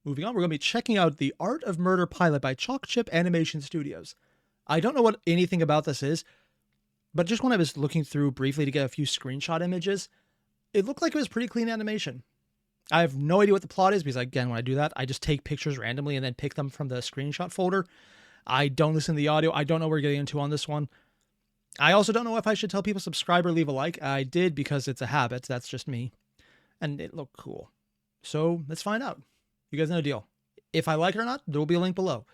Moving on, we're going to be checking out The Art of Murder pilot by Chalk Chip Animation Studios. I don't know what anything about this is, but just when I was looking through briefly to get a few screenshot images, it looked like it was pretty clean animation. I have no idea what the plot is because, again, when I do that, I just take pictures randomly and then pick them from the screenshot folder. I don't listen to the audio. I don't know what we're getting into on this one. I also don't know if I should tell people subscribe or leave a like. I did because it's a habit. That's just me. And it looked cool. So let's find out. You guys know the deal. If I like it or not, there will be a link below.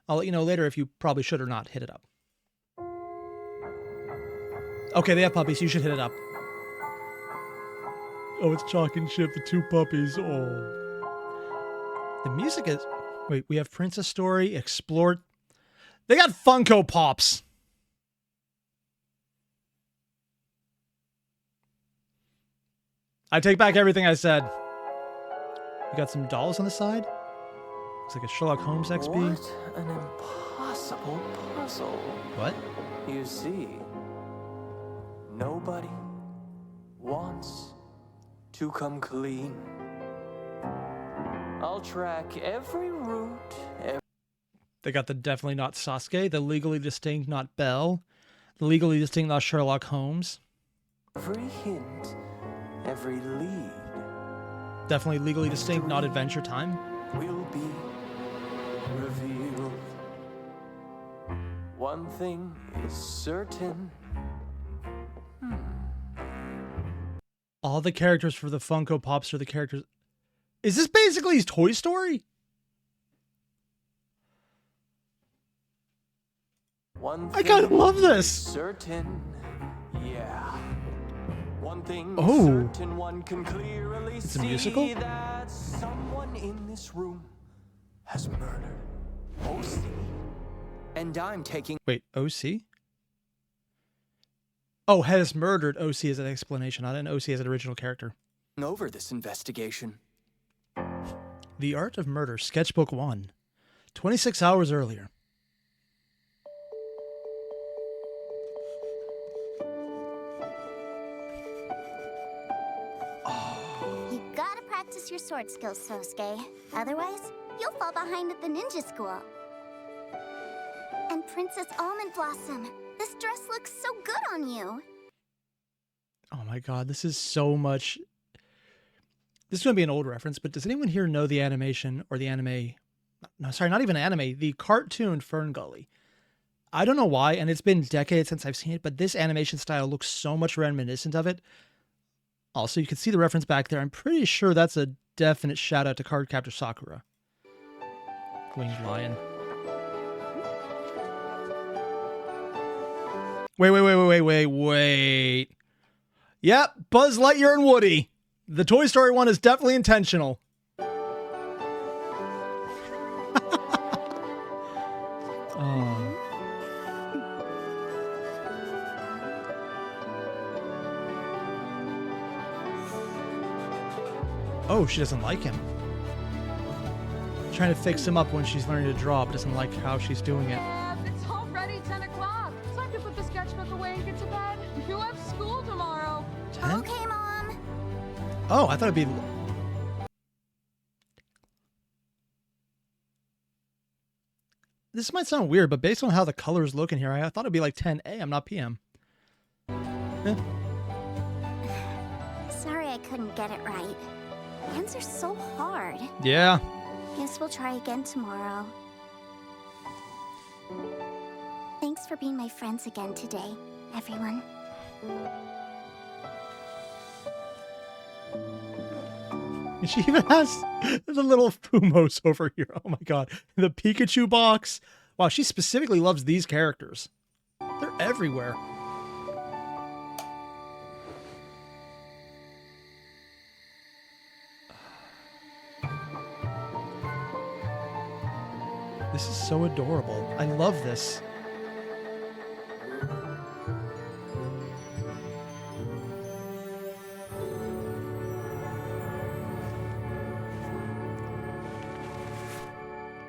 I'll let you know later if you probably should or not hit it up. Okay, they have puppies. You should hit it up. Oh, it's Chalk and Chip, the two puppies. Oh. The music is... Wait, we have Princess Story, Explore... They got Funko Pops. I take back everything I said. We got some dolls on the side. Looks like a Sherlock Holmes XP. What an impossible puzzle. What? You see, nobody wants to come clean. I'll track every route. They got the definitely not Sasuke, the legally distinct not Belle, the legally distinct not Sherlock Holmes. Every hint, every lead. Definitely legally distinct not Adventure Time. Will be revealed. One thing is certain. All the characters for the Funko Pops are the characters. Is this basically Toy Story? I kind of love this. Certain, yeah. One thing Oh, certain, one can clearly it's a musical? see that someone in this room has murdered OC. And I'm taking... Wait, OC? Oh, has murdered OC as an explanation, not an OC as an original character. over this investigation. The Art of Murder, Sketchbook 1. 26 hours earlier. You gotta practice your sword skills, Sosuke. Otherwise, you'll fall behind at the ninja school. And Princess Almond Blossom, this dress looks so good on you. Oh my god, this is so much... This is going to be an old reference, but does anyone here know the animation or the anime? No, sorry, not even anime. The cartoon Fern Gully. I don't know why, and it's been decades since I've seen it, but this animation style looks so much reminiscent of it. Also, you can see the reference back there. I'm pretty sure that's a definite shout out to Cardcaptor Sakura. Winged Lion. Wait. Yep, Buzz Lightyear and Woody. The Toy Story one is definitely intentional. Oh, she doesn't like him. Trying to fix him up when she's learning to draw, but doesn't like how she's doing it. It's already 10 o'clock. Time to put the sketchbook away and get to bed. You have school tomorrow. 10? Okay, Mom. Oh, I thought it'd be... This might sound weird, but based on how the colors look in here, I thought it'd be like 10 a.m., not p.m. Eh. Sorry I couldn't get it right. Hands are so hard. Yeah. Guess we'll try again tomorrow. Thanks for being my friends again today, everyone. She even has the little Fumos over here. Oh my god. The Pikachu box. Wow, she specifically loves these characters. They're everywhere. This is so adorable. I love this.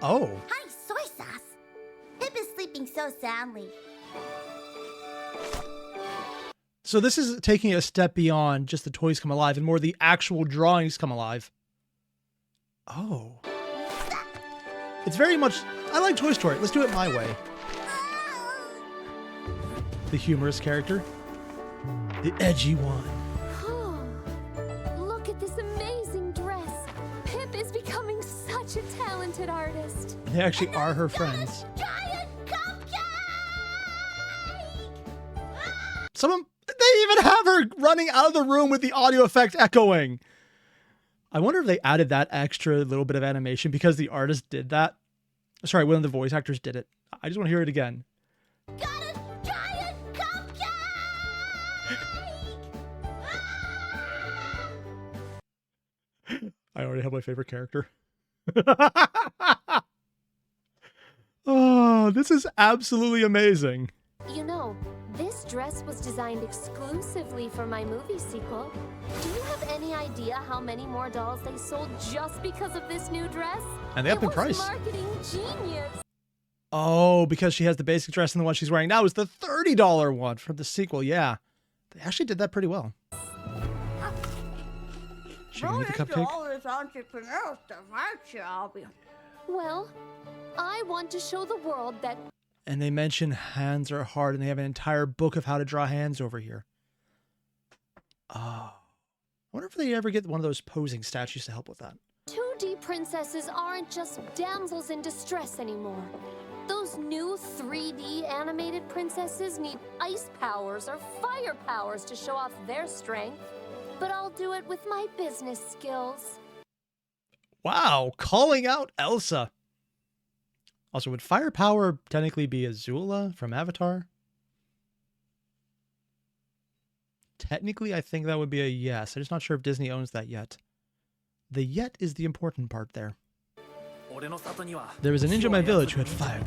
Oh. Hi, Soy Sauce. Pip is sleeping so soundly. So this is taking it a step beyond just the toys come alive and more the actual drawings come alive. Oh. It's very much... I like Toy Story. Let's do it my way. The humorous character. The edgy one. Look at this amazing dress. Pip is becoming such a talented artist. They actually are her friends. Giant cupcake! They even have her running out of the room with the audio effect echoing. I wonder if they added that extra little bit of animation because the artist did that. Sorry, one of the voice actors did it. I just want to hear it again. Got a giant cupcake! I already have my favorite character. Oh, this is absolutely amazing. You know, this dress was designed exclusively for my movie sequel. Do you have any idea how many more dolls they sold just because of this new dress? And they upped in price. Marketing genius. Oh, because she has the basic dress and the one she's wearing now is the $30 one from the sequel. Yeah, they actually did that pretty well. She gonna eat the cupcake? all this entrepreneur stuff, aren't you, Albie? Well, I want to show the world that And they mention hands are hard, and they have an entire book of how to draw hands over here. Oh. I wonder if they ever get one of those posing statues to help with that. 2D princesses aren't just damsels in distress anymore. Those new 3D animated princesses need ice powers or fire powers to show off their strength. But I'll do it with my business skills. Wow, calling out Elsa. Also, would firepower technically be Azula from Avatar? Technically, I think that would be a yes. I'm just not sure if Disney owns that yet. The yet is the important part there. There was a ninja in my village who had fire.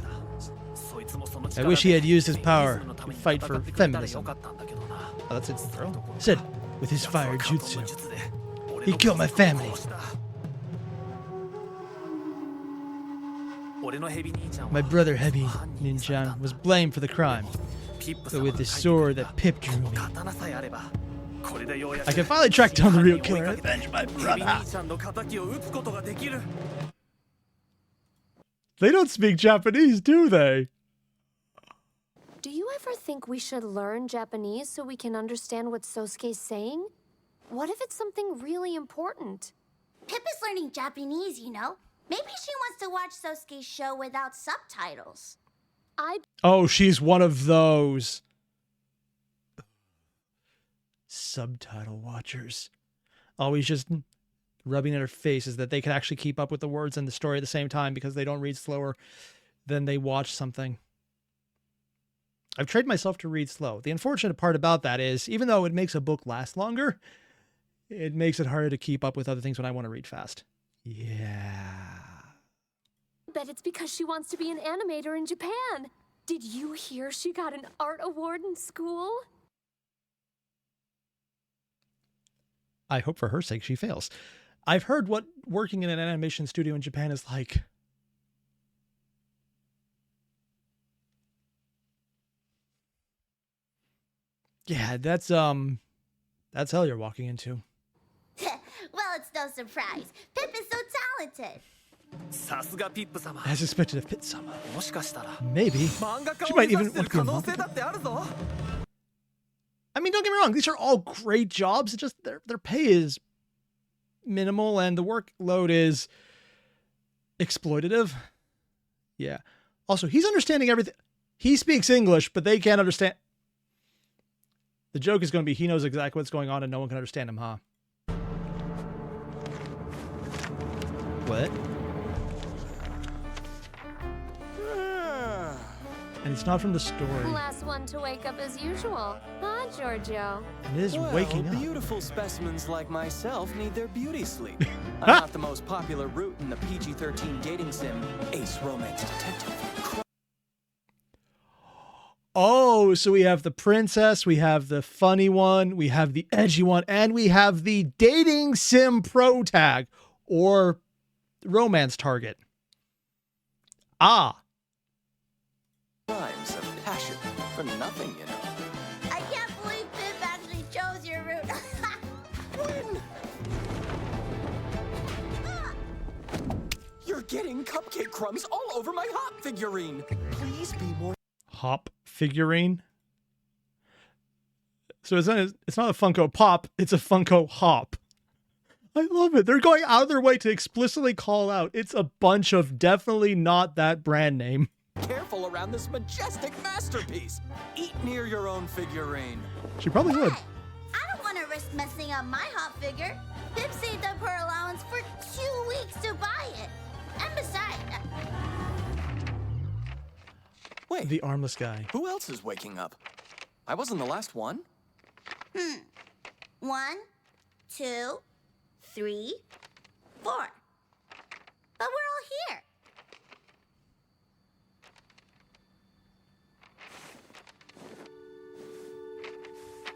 I wish he had used his power to fight for feminism. Oh, that's it, girl. Said, with his fire jutsu, he killed my family. My brother Heavy Ninjan was blamed for the crime, but with the sword that Pip drew me, I can finally track down the real killer and avenge my brother. They don't speak Japanese, do they? Do you ever think we should learn Japanese so we can understand what Sosuke's saying? What if it's something really important? Pip is learning Japanese, you know. Maybe she wants to watch Sosuke's show without subtitles. Oh, she's one of those. Subtitle watchers. Always just rubbing in her face is that they can actually keep up with the words and the story at the same time because they don't read slower than they watch something. I've trained myself to read slow. The unfortunate part about that is, even though it makes a book last longer, it makes it harder to keep up with other things when I want to read fast. Yeah. Bet it's because she wants to be an animator in Japan. Did you hear she got an art award in school? I hope for her sake she fails. I've heard what working in an animation studio in Japan is like. Yeah, that's hell you're walking into. Well, it's no surprise. Pip is so talented. As expected of Pip-sama. Maybe. She might even want to be a manga. I mean, don't get me wrong. These are all great jobs. It's just their pay is minimal and the workload is exploitative. Yeah. Also, he's understanding everything. He speaks English, but they can't understand. The joke is going to be he knows exactly what's going on and no one can understand him, huh? What? And it's not from the story. Last one to wake up as usual. Huh, Jojo? It is waking up. Beautiful specimens like myself need their beauty sleep. I'm not the most popular route in the PG-13 dating sim, Ace Romance Detective. Oh, so we have the princess, we have the funny one, we have the edgy one, and we have the dating sim pro tag or romance target. Ah. Crimes of passion for nothing, you know. I can't believe Pip actually chose your route. You're getting cupcake crumbs all over my hot figurine. Please be more... Hop figurine? So it's not a Funko Pop, it's a Funko Hop. I love it. They're going out of their way to explicitly call out it's a bunch of definitely not that brand name. Careful around this majestic masterpiece. Eat near your own figurine. She probably would. I don't want to risk messing up my hot figure. Pip saved up her allowance for 2 weeks to buy it. And besides... Wait, The armless guy. who else is waking up? I wasn't the last one. 1, 2, 3, 4. But we're all here.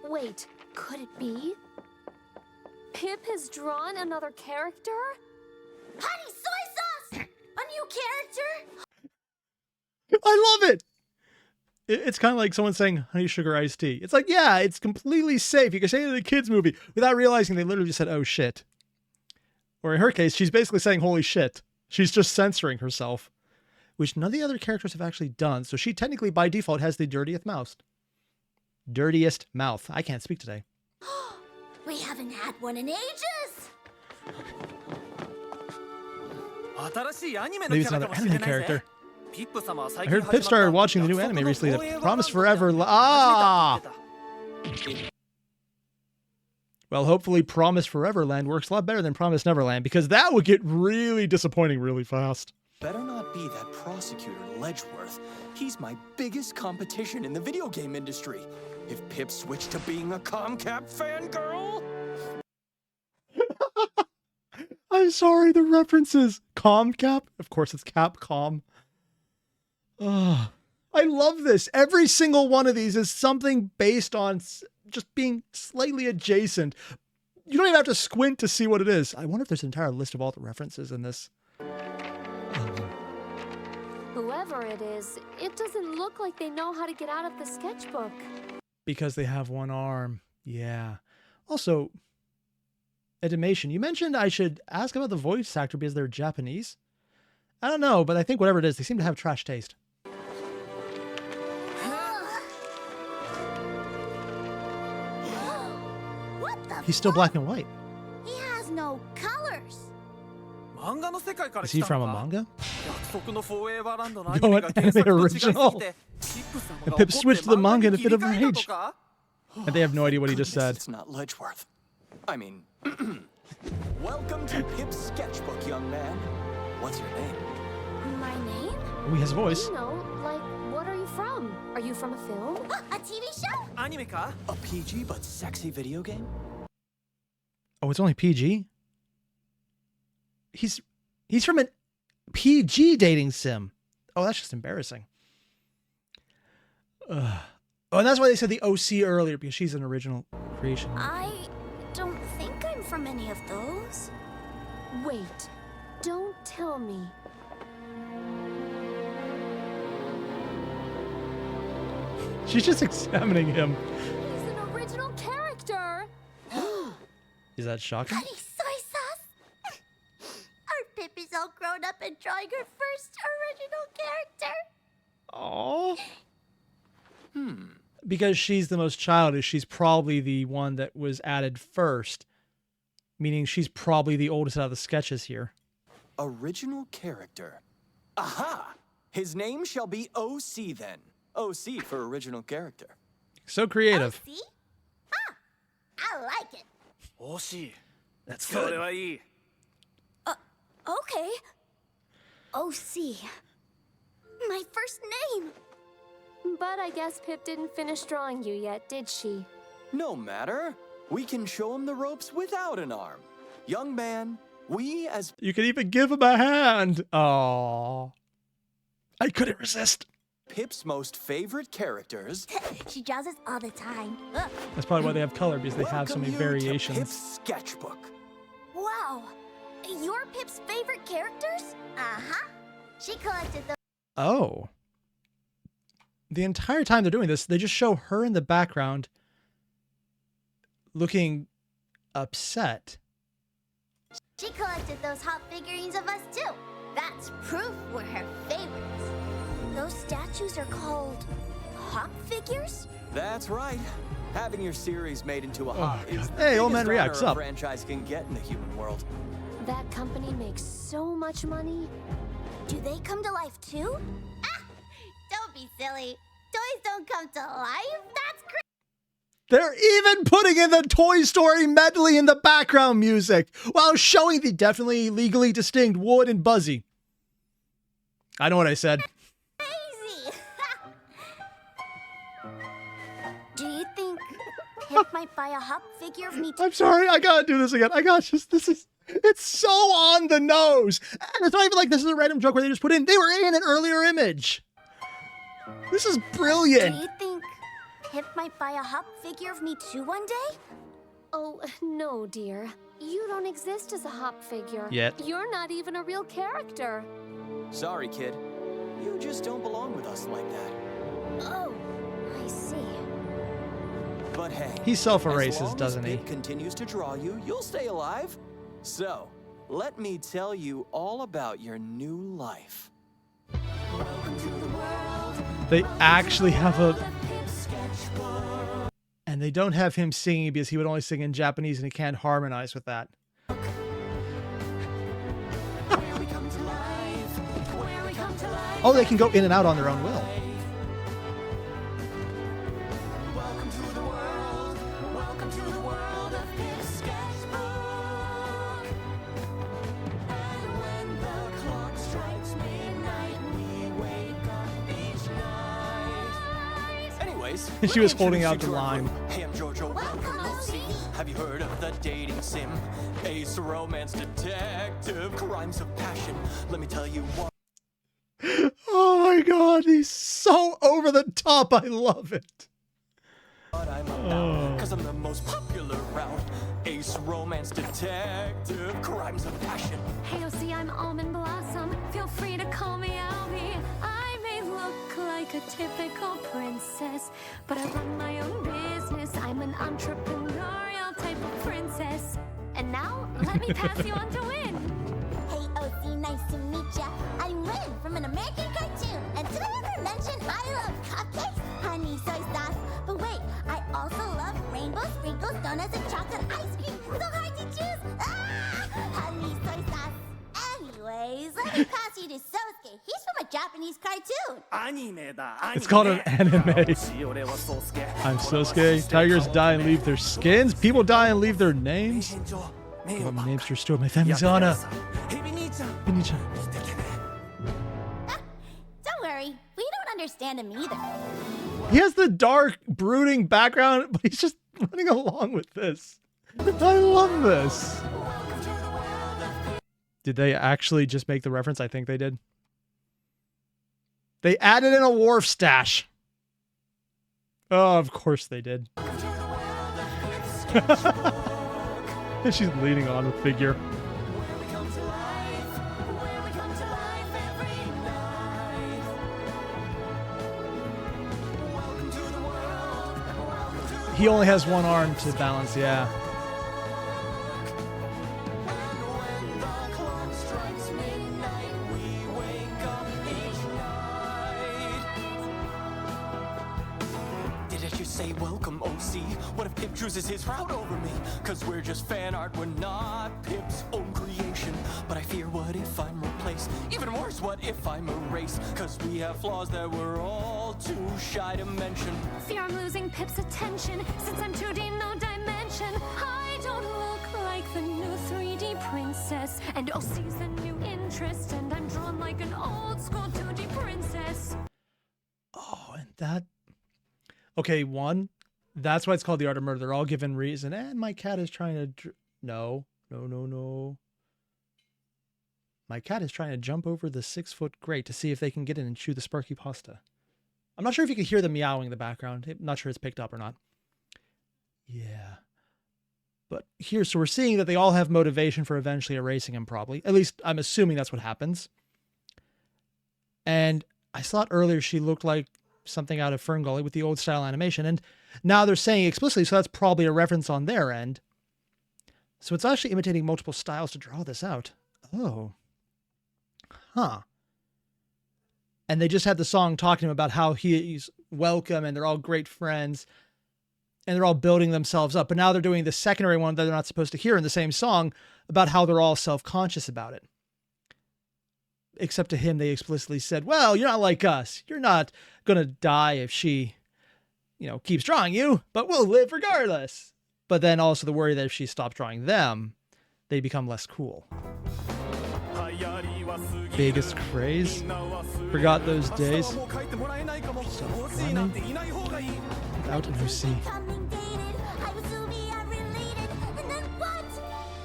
Wait, could it be? Pip has drawn another character? Honey soy sauce! A new character? I love it. It's kind of like someone saying honey sugar iced tea. It's like, yeah, it's completely safe. You can say it in a kid's movie without realizing they literally just said, oh shit. Or in her case, she's basically saying holy shit. She's just censoring herself, which none of the other characters have actually done. So she technically by default has the dirtiest mouth. Dirtiest mouth. I can't speak today. We haven't had one in ages. Maybe it's another anime character. I heard Pip started watching the new anime recently that Promise Forever. Well, hopefully Promise Forever Land works a lot better than Promise Neverland, because that would get really disappointing really fast. Better not be that prosecutor Ledgeworth. He's my biggest competition in the video game industry. If Pip switched to being a Comcap fangirl... I'm sorry, the references. Comcap? Of course it's Capcom. Oh, I love this. Every single one of these is something based on just being slightly adjacent. You don't even have to squint to see what it is. I wonder if there's an entire list of all the references in this. Whoever it is, it doesn't look like they know how to get out of the sketchbook. Because they have one arm. Yeah. Also, animation. You mentioned I should ask about the voice actor because they're Japanese. I don't know, but I think whatever it is, they seem to have trash taste. What the He's still black and white. He has no colors. Is he from a manga? Go an anime original. And Pip switched to the manga in a fit of rage. And they have no idea what he just said. It's not Ledgeworth. I mean... Welcome to Pip's sketchbook, young man. What's your name? My name? Oh, he has a voice. You know, like, what are you from? Are you from a film? A TV show? A PG but sexy video game? Oh, it's only PG? He's from an PG dating sim. Oh, that's just embarrassing. Oh, and that's why they said the OC earlier, because she's an original creation. I don't think I'm from any of those. Wait, don't tell me. She's just examining him. He's an original character! Is that shocking? Honey soy sauce. Our Pip is all grown up and drawing her first original character. Oh. Because she's the most childish, she's probably the one that was added first. Meaning she's probably the oldest out of the sketches here. Original character. Aha! His name shall be OC then. OC for original character. So creative. See? Huh. I like it. That's good. Okay. OC. My first name. But I guess Pip didn't finish drawing you yet, did she? No matter. We can show him the ropes without an arm. Young man, we as... You could even give him a hand. Oh, I couldn't resist. Pip's most favorite characters... She draws us all the time. That's probably why they have color, because they have so many Welcome you to variations. Pip's sketchbook. Wow. You're Pip's favorite characters? Uh-huh. She collected those. Oh. The entire time they're doing this, they just show her in the background looking upset. She collected those hot figurines of us too. That's proof we're her favorites. Those statues are called hop figures? That's right. Having your series made into a hop is the Hey, old biggest man reacts honor a up. franchise can get in the human world. That company makes so much money. Do they come to life too? Ah! Don't be silly. Toys don't come to life. That's crazy. They're even putting in the Toy Story medley in the background music while showing the definitely legally distinct Wood and Buzzy. I know what I said. Do you think Pip might buy a hop figure of me too? I'm sorry, I gotta do this again. It's so on the nose. And it's not even like this is a random joke where they just put in, they were in an earlier image. This is Do brilliant. you think Pip might buy a hop figure of me too one day? Oh, no, dear. You don't exist as a hop figure. Yet. You're not even a real character. Sorry, kid. You just don't belong with us like that. Oh, I see. But hey, He as self-erases, long doesn't as he? Pip continues to draw you, you'll stay alive. So, let me tell you all about your new life. They actually have and they don't have him singing because he would only sing in Japanese and he can't harmonize with that. Oh, they can go in and out on their own will. Anyways, She was holding out the line. Hey, I'm Jojo. Welcome, OC. Have you heard of the dating sim? Ace romance detective, crimes of passion. Let me tell you what. Oh my god, he's so over the top. I love it. I'm about, cause I'm the most popular round. Ace romance detective, crimes of passion. Hey, OC, I'm Almond Blossom. Feel free to call me Albie. I may look like a typical princess, but I run my own business. I'm an entrepreneurial type of princess. And now, let me pass you on to Win. Hey, OC, nice to meet ya. I'm Lynn from an American cartoon. And did I ever mention I love cupcakes, honey, soy sauce? But wait, I also love rainbow sprinkles, donuts, and chocolate ice cream. So hard to choose. Ah! Honey, soy sauce. Anyways, let me pass you to Sosuke. He's from a Japanese cartoon. It's called an anime. I'm Sosuke. Tigers die and leave their skins. People die and leave their names. Oh, my name's restored. My family's honor. Bini-chan. Don't worry, we don't understand him either. He has the dark, brooding background, but he's just running along with this. I love this. Did they actually just make the reference? I think they did. They added in a wharf stash. Oh, of course they did. And she's leaning on the figure. He only has one arm to balance, yeah. Did I just say welcome, OC? What if Pip chooses his route over me? Cause we're just fan art, we're not Pip's own creation. But I fear, what if I'm replaced? Even worse, what if I'm erased? Cause we have flaws that we're all too shy to mention. Fear I'm losing Pip's attention. Since I'm 2D, no dimension. I don't look like the new 3D princess. And OC's the new interest. And I'm drawn like an old school 2D princess. Oh, and that... Okay, one, that's why it's called The Art of Murder. They're all given reason. And my cat is trying to... No. My cat is trying to jump over the 6-foot grate to see if they can get in and chew the sparky pasta. I'm not sure if you can hear the meowing in the background. I'm not sure it's picked up or not. Yeah. But here, so we're seeing that they all have motivation for eventually erasing him, probably. At least, I'm assuming that's what happens. And I thought earlier she looked like something out of Ferngully with the old style animation. And now they're saying explicitly, so that's probably a reference on their end. So it's actually imitating multiple styles to draw this out. Oh. huh. And they just had the song talking about how he's welcome and they're all great friends and they're all building themselves up. But now they're doing the secondary one that they're not supposed to hear in the same song about how they're all self-conscious about it. Except to him, they explicitly said, well, you're not like us. You're not going to die if she, keeps drawing you, but we'll live regardless. But then also the worry that if she stops drawing them, they become less cool. Biggest craze? Forgot those days. So funny. Without an OC. Coming dated, I was to be unrelated, and then what?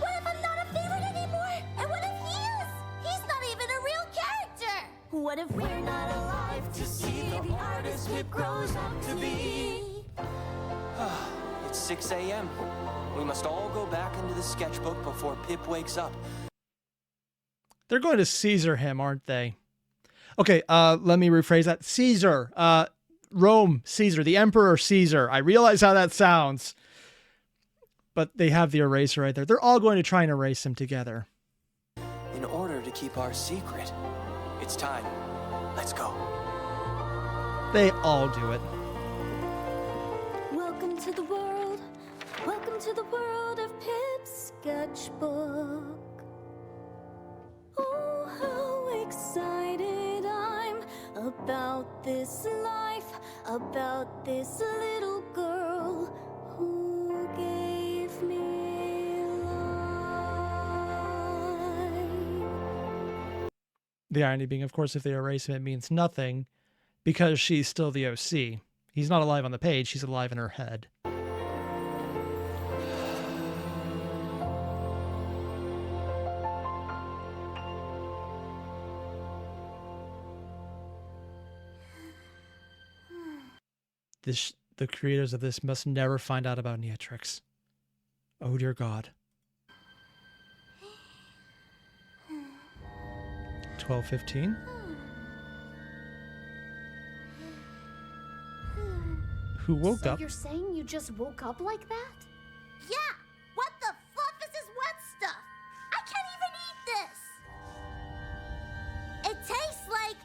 What if I'm not a favorite anymore? And what if he is? He's not even a real character. What if we're not alive to see the artist Pip grows up to be? It's 6 a.m. We must all go back into the sketchbook before Pip wakes up. They're going to Caesar him, aren't they? Okay, let me rephrase that. Caesar. Rome, Caesar, the Emperor Caesar. I realize how that sounds. But they have the eraser right there. They're all going to try and erase him together. In order to keep our secret, it's time. Let's go. They all do it. Welcome to the world. Welcome to the world of Pip's sketchbook. Oh, how excited I'm about this life, about this little girl who gave me life. The irony being, of course, if they erase him, it means nothing because she's still the OC. He's not alive on the page, she's alive in her head. The creators of this must never find out about Neatrix. Oh dear God. 12:15. Who woke So up? you're saying you just woke up like that? Yeah! What the fluff is this wet stuff? I can't even eat this! It tastes like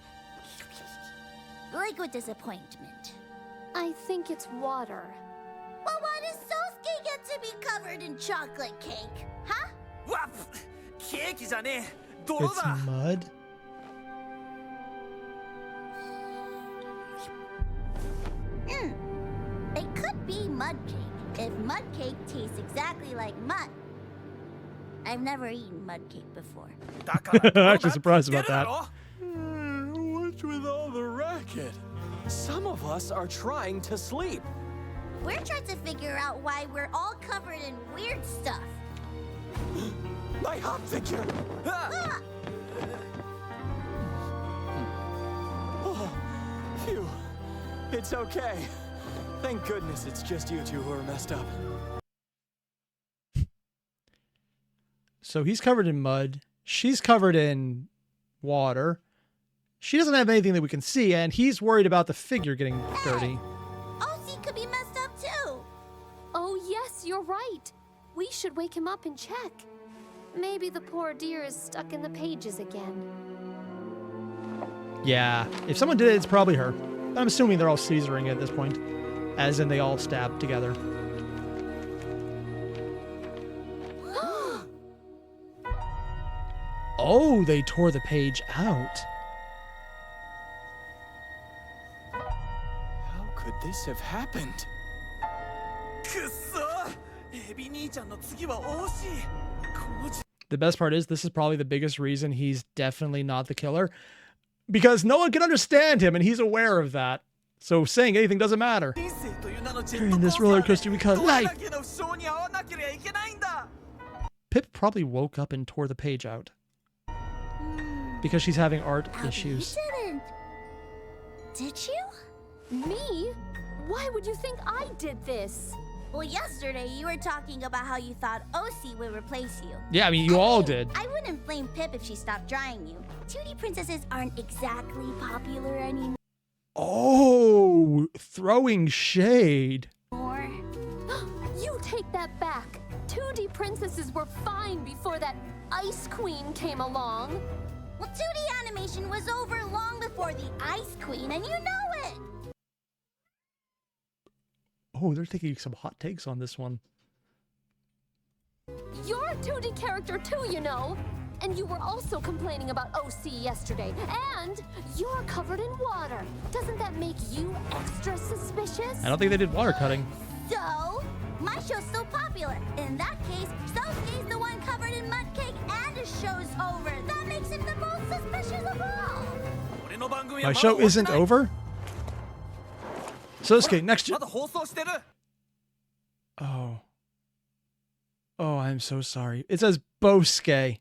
liquid disappointment. I think it's water. Well, why does Sosuke get to be covered in chocolate cake? Huh? うわっケーキじゃねえ泥 It's だ mud? It could be mud cake if mud cake tastes exactly like mud. I've never eaten mud cake before. だから泥だ Actually surprised about って言ってるだ that. ろ What's with all the racket? Some of us are trying to sleep. We're trying to figure out why we're all covered in weird stuff. My hot figure! Ah! Oh, phew. It's okay. Thank goodness it's just you two who are messed up. So he's covered in mud. She's covered in water. She doesn't have anything that we can see, and he's worried about the figure getting dirty. OC could be messed up too. Oh, yes, you're right. We should wake him up and check. Maybe the poor dear is stuck in the pages again. Yeah, if someone did it, it's probably her. But I'm assuming they're all Caesaring at this point, as in they all stabbed together. Oh, they tore the page out. How could this have happened? くっそエビ兄ちゃんの次は惜しいこの時 The best part is this is probably the biggest reason he's definitely not the killer, because no one can understand him and he's aware of that. So saying anything doesn't matter. 人生という名のジェッ Carrying トコー this スタ roller ー coaster we call でどれだ life. けの負傷に遭わなければいけないんだ Pip probably woke up and tore the page out because she's having art issues. You didn't. Did you? Me? Why would you think I did this? Well, yesterday you were talking about how you thought OC would replace you. Yeah, I mean, you all did. I wouldn't blame Pip if she stopped drawing you. 2D princesses aren't exactly popular anymore. Oh, throwing shade. You take that back. 2D princesses were fine before that Ice Queen came along. Well, 2D animation was over long before the Ice Queen, and you know it! Oh, they're taking some hot takes on this one. You're a 2D character too, you know. And you were also complaining about OC yesterday. And you're covered in water. Doesn't that make you extra suspicious? I don't think they did water cutting. So, my show's so popular. In that case, Sosuke's the one covered in mud cake and his show's over. That makes him the most suspicious of all. My show isn't over? Sosuke, next gen- まだ放送してる Oh. Oh, I'm so sorry. It says Bosuke.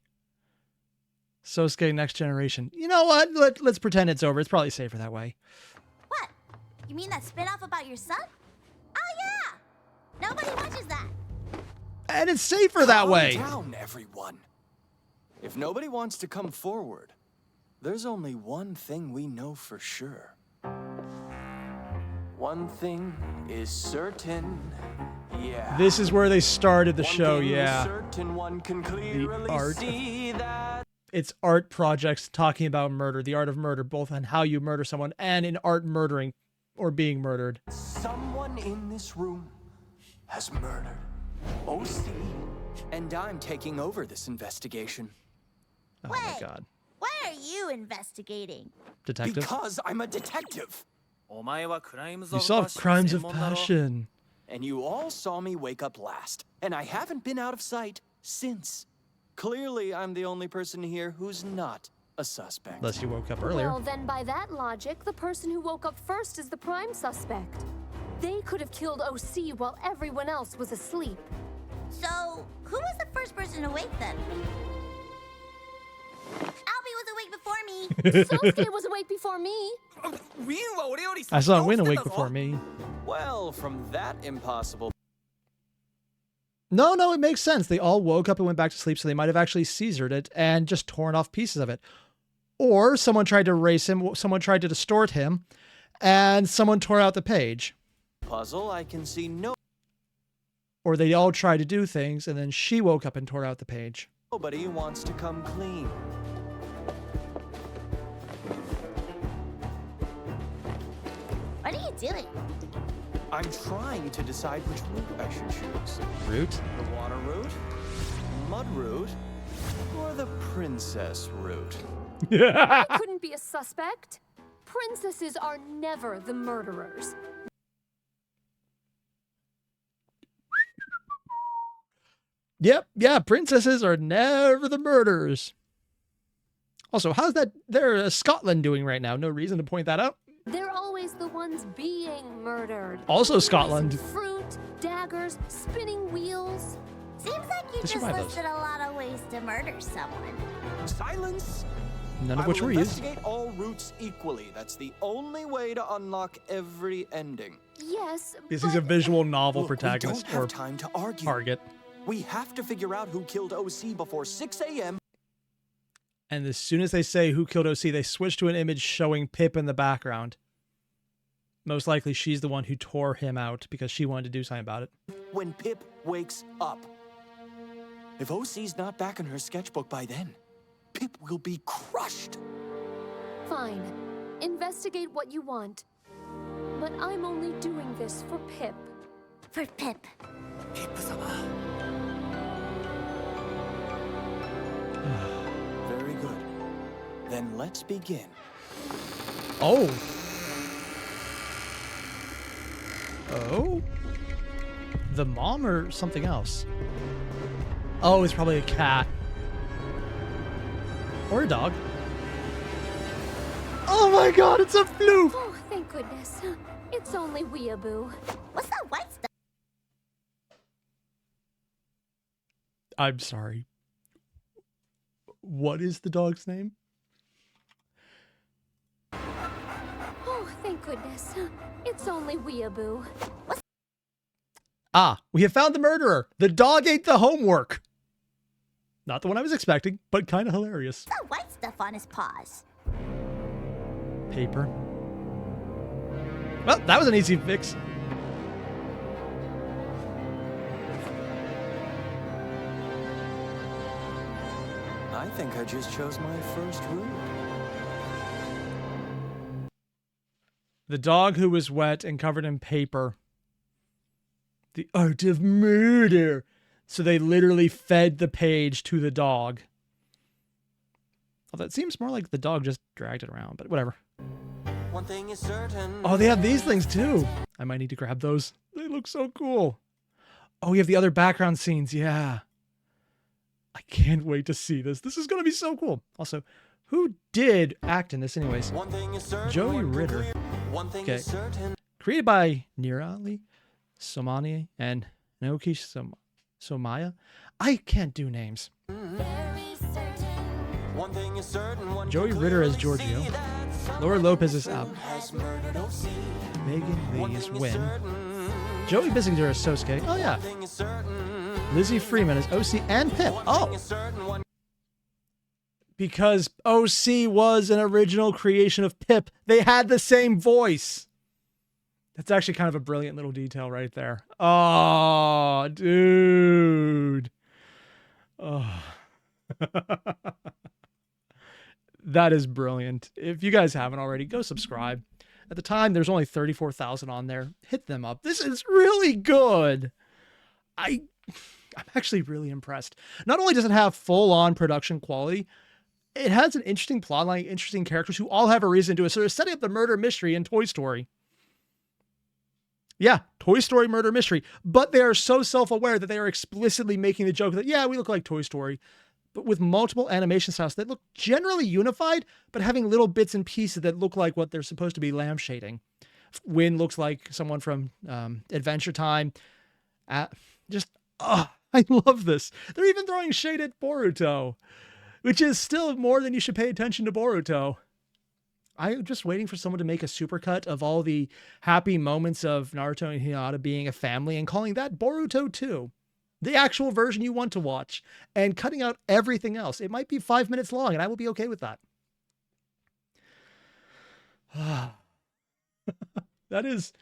Sosuke Next Generation. You know what? Let's pretend it's over. It's probably safer that way. What? You mean that spin-off about your son? Oh yeah! Nobody watches that. And it's safer that way. Calm down, everyone. If nobody wants to come forward, there's only one thing we know for sure. One thing is certain. Yeah. This is where they started the One show, thing is yeah. certain, one can clearly art. see that It's art projects talking about murder, the art of murder, both on how you murder someone and in art murdering or being murdered. someone in this room has murdered OC, and I'm taking over this investigation. Oh my Wait. god. Why are you investigating? Detective. Because I'm a detective, お前はクライムズ You オブ solve パッション crimes 専 of 門だろ passion. and you all saw me wake up last, and I haven't been out of sight since. Clearly, I'm the only person here who's not a suspect. Unless you woke up earlier. Well, then by that logic, the person who woke up first is the prime suspect. They could have killed OC while everyone else was asleep. So, who was the first person awake then? Albie was awake before me. Sosuke was awake before me. ウィンは俺より I 先 saw に Win 起きて awake たぞ before me. Well, from that impossible No, it makes sense. They all woke up and went back to sleep, so they might have actually seizured it and just torn off pieces of it. Or someone tried to erase him, someone tried to distort him, and someone tore out the page. puzzle, I can see Or they all tried to do things, and then she woke up and tore out the page. nobody wants to come clean. What are you doing? I'm trying to decide which route I should choose. Root? The water route, mud route, or the princess route. It couldn't be a suspect. Princesses are never the murderers. Yep, yeah, princesses are never the murderers. Also, how's that there Scotland doing right now? No reason to point that out. They're always the ones being murdered. Also Scotland. Fruit, daggers, spinning wheels. Seems like you They just survived those. listed a lot of ways to murder someone. Silence! None of I which will were used. investigate all routes equally. That's the only way to unlock every ending. Yes, Because but he's a visual novel Look, protagonist we don't or have time to argue. target. We have to figure out who killed OC before 6 a.m. And as soon as they say who killed OC, they switch to an image showing Pip in the background. Most likely she's the one who tore him out because she wanted to do something about it. when Pip wakes up. If OC's not back in her sketchbook by then, Pip will be crushed. fine. Investigate what you want. But I'm only doing this for Pip. For Pip. ピップ様 Very good. Then let's begin. Oh. Oh? The mom or something else? Oh, it's probably a cat. Or a dog. Oh my god, it's a floof! Oh, thank goodness. It's only Weeaboo. What's that white stuff? I'm sorry. What is the dog's name? Oh, thank goodness. It's only Weeaboo. Ah, we have found the murderer. The dog ate the homework. Not the one I was expecting, but kind of hilarious. What's that white stuff on his paws? Paper. Well, that was an easy fix. I think I just chose my first route. The dog who was wet and covered in paper. The art of murder. So they literally fed the page to the dog. Although it seems more like the dog just dragged it around, but whatever. One thing is certain. Oh, they have these things too. I might need to grab those. They look so cool. Oh, you have the other background scenes. Yeah. I can't wait to see this. This is going to be so cool. Also, who did act in this anyways? One thing is certain. Joey Ritter. One thing Okay. is certain. Created by Nirali Somani and Naoki Somaya. I can't do names. One thing is certain. One Joey can Ritter as clearly Giorgio. see that Laura Lopez as has murdered OC. Megan One Lee as thing is Win. certain. Joey Bissinger as Sosuke. Oh yeah. One thing is certain. Lizzie Freeman as OC and Pip. One Oh. thing is certain. One Because OC was an original creation of Pip. They had the same voice. That's actually kind of a brilliant little detail right there. Oh, dude. Oh. That is brilliant. If you guys haven't already, go subscribe. At the time, there's only 34,000 on there. Hit them up. This is really good. I'm actually really impressed. Not only does it have full-on production quality, it has an interesting plotline, interesting characters who all have a reason to do it. So they're setting up the murder mystery in Toy Story. Yeah, Toy Story murder mystery. But they are so self-aware that they are explicitly making the joke that, yeah, we look like Toy Story, but with multiple animation styles that look generally unified, but having little bits and pieces that look like what they're supposed to be lampshading. Win looks like someone from Adventure Time. I love this. They're even throwing shade at Boruto, which is still more than you should pay attention to Boruto. I'm just waiting for someone to make a supercut of all the happy moments of Naruto and Hinata being a family and calling that Boruto 2. The actual version you want to watch, and cutting out everything else. It might be 5 minutes long, and I will be okay with that. That is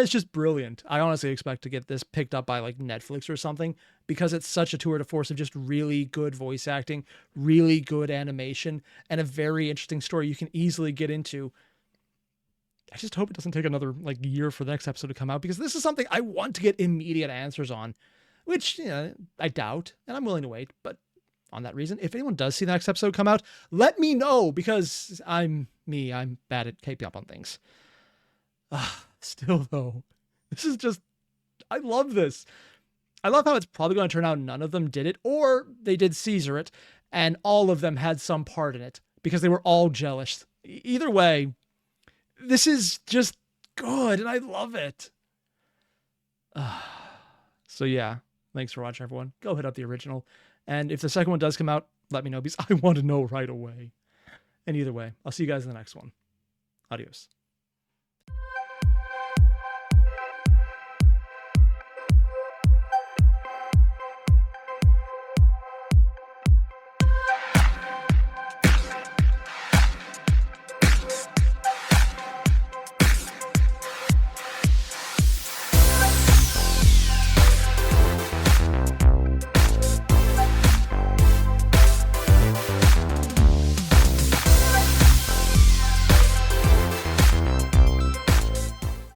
just brilliant. I honestly expect to get this picked up by like Netflix or something, because it's such a tour de force of just really good voice acting, really good animation, and a very interesting story you can easily get into. I just hope it doesn't take another like year for the next episode to come out, because this is something I want to get immediate answers on, which, you know, I doubt, and I'm willing to wait. But on that reason, if anyone does see the next episode come out, let me know, because I'm bad at keeping up on things. Still though, this is just, I love this. I love how it's probably going to turn out none of them did it, or they did Caesar it, and all of them had some part in it, because they were all jealous. Either way, this is just good, and I love it. So yeah, thanks for watching, everyone. Go hit up the original. And if the second one does come out, let me know, because I want to know right away. And either way, I'll see you guys in the next one. Adios.